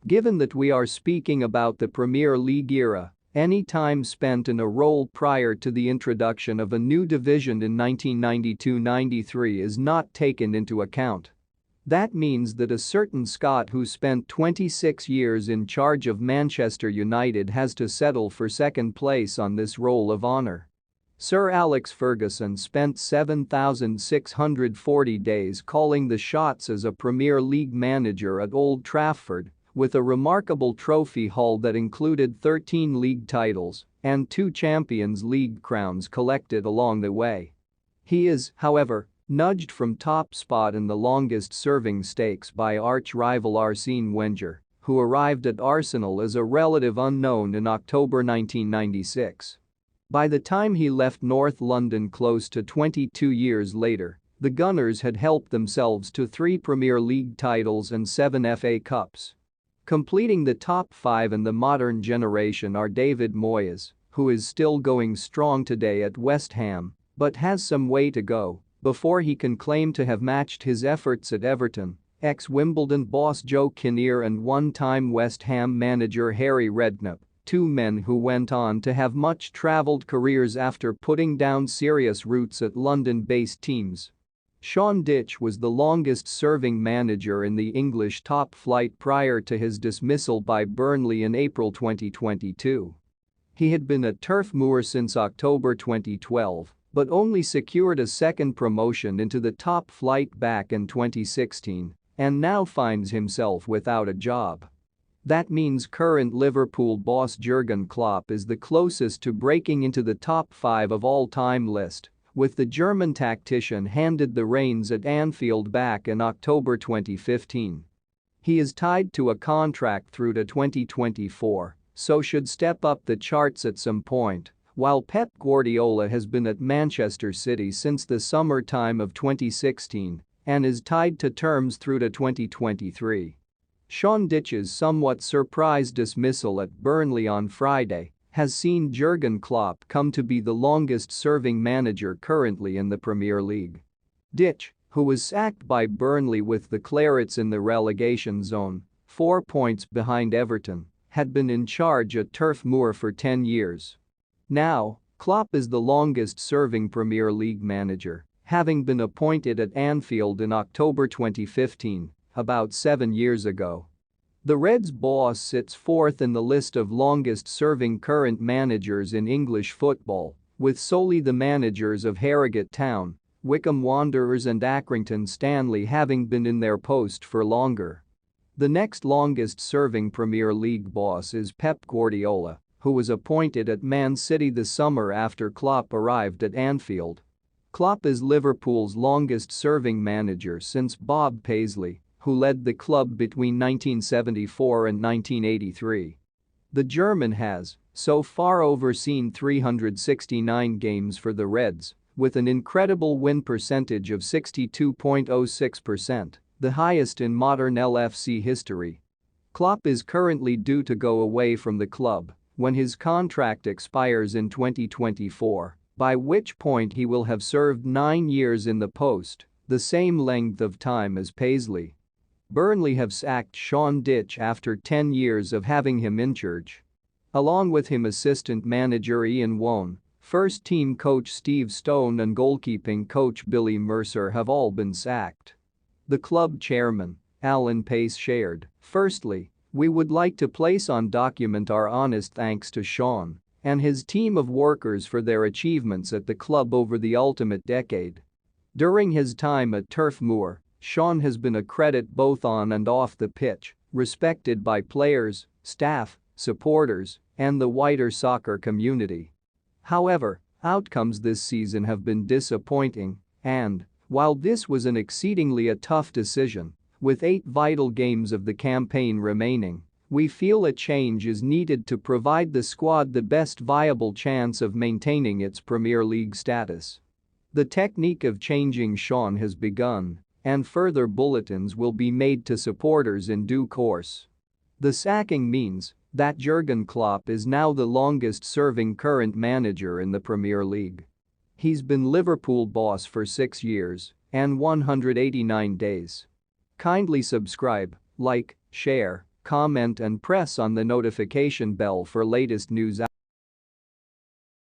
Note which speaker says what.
Speaker 1: Given that we are speaking about the Premier League era, any time spent in a role prior to the introduction of a new division in 1992-93 is not taken into account. That means that a certain Scot who spent 26 years in charge of Manchester United has to settle for second place on this roll of honour. Sir Alex Ferguson spent 7,640 days calling the shots as a Premier League manager at Old Trafford, with a remarkable trophy haul that included 13 league titles and 2 Champions League crowns collected along the way. He is, however, nudged from top spot in the longest-serving stakes by arch-rival Arsene Wenger, who arrived at Arsenal as a relative unknown in October 1996. By the time he left North London close to 22 years later, the Gunners had helped themselves to 3 Premier League titles and 7 FA Cups. Completing the top 5 in the modern generation are David Moyes, who is still going strong today at West Ham, but has some way to go before he can claim to have matched his efforts at Everton, ex-Wimbledon boss Joe Kinnear and one-time West Ham manager Harry Redknapp, 2 men who went on to have much-travelled careers after putting down serious roots at London-based teams. Sean Dyche was the longest-serving manager in the English top flight prior to his dismissal by Burnley in April 2022. He had been at Turf Moor since October 2012, but only secured a second promotion into the top flight back in 2016 and now finds himself without a job. That means current Liverpool boss Jurgen Klopp is the closest to breaking into the top 5 of all-time list, with the German tactician handed the reins at Anfield back in October 2015. He is tied to a contract through to 2024, so should step up the charts at some point, while Pep Guardiola has been at Manchester City since the summertime of 2016 and is tied to terms through to 2023. Sean Dyche's somewhat surprise dismissal at Burnley on Friday has seen Jurgen Klopp come to be the longest-serving manager currently in the Premier League. Dyche, who was sacked by Burnley with the Clarets in the relegation zone, 4 points behind Everton, had been in charge at Turf Moor for 10 years. Now, Klopp is the longest-serving Premier League manager, having been appointed at Anfield in October 2015, about 7 years ago. The Reds' boss sits 4th in the list of longest-serving current managers in English football, with solely the managers of Harrogate Town, Wycombe Wanderers and Accrington Stanley having been in their post for longer. The next longest-serving Premier League boss is Pep Guardiola, who was appointed at Man City the summer after Klopp arrived at Anfield. Klopp is Liverpool's longest-serving manager since Bob Paisley, who led the club between 1974 and 1983. The German has, so far, overseen 369 games for the Reds, with an incredible win percentage of 62.06%, the highest in modern LFC history. Klopp is currently due to go away from the club when his contract expires in 2024, by which point he will have served 9 years in the post, the same length of time as Paisley. Burnley have sacked Sean Dyche after 10 years of having him in charge. Along with him, assistant manager Ian Woan, first-team coach Steve Stone and goalkeeping coach Billy Mercer have all been sacked. The club chairman, Alan Pace, shared, "Firstly, we would like to place on document our honest thanks to Sean and his team of workers for their achievements at the club over the ultimate decade. During his time at Turf Moor, Sean has been a credit both on and off the pitch, respected by players, staff, supporters, and the wider soccer community. However, outcomes this season have been disappointing and, while this was an exceedingly tough decision, with 8 vital games of the campaign remaining, we feel a change is needed to provide the squad the best viable chance of maintaining its Premier League status. The technique of changing Sean has begun, and further bulletins will be made to supporters in due course." The sacking means that Jurgen Klopp is now the longest-serving current manager in the Premier League. He's been Liverpool boss for 6 years and 189 days. Kindly subscribe, like, share, comment and press on the notification bell for latest news.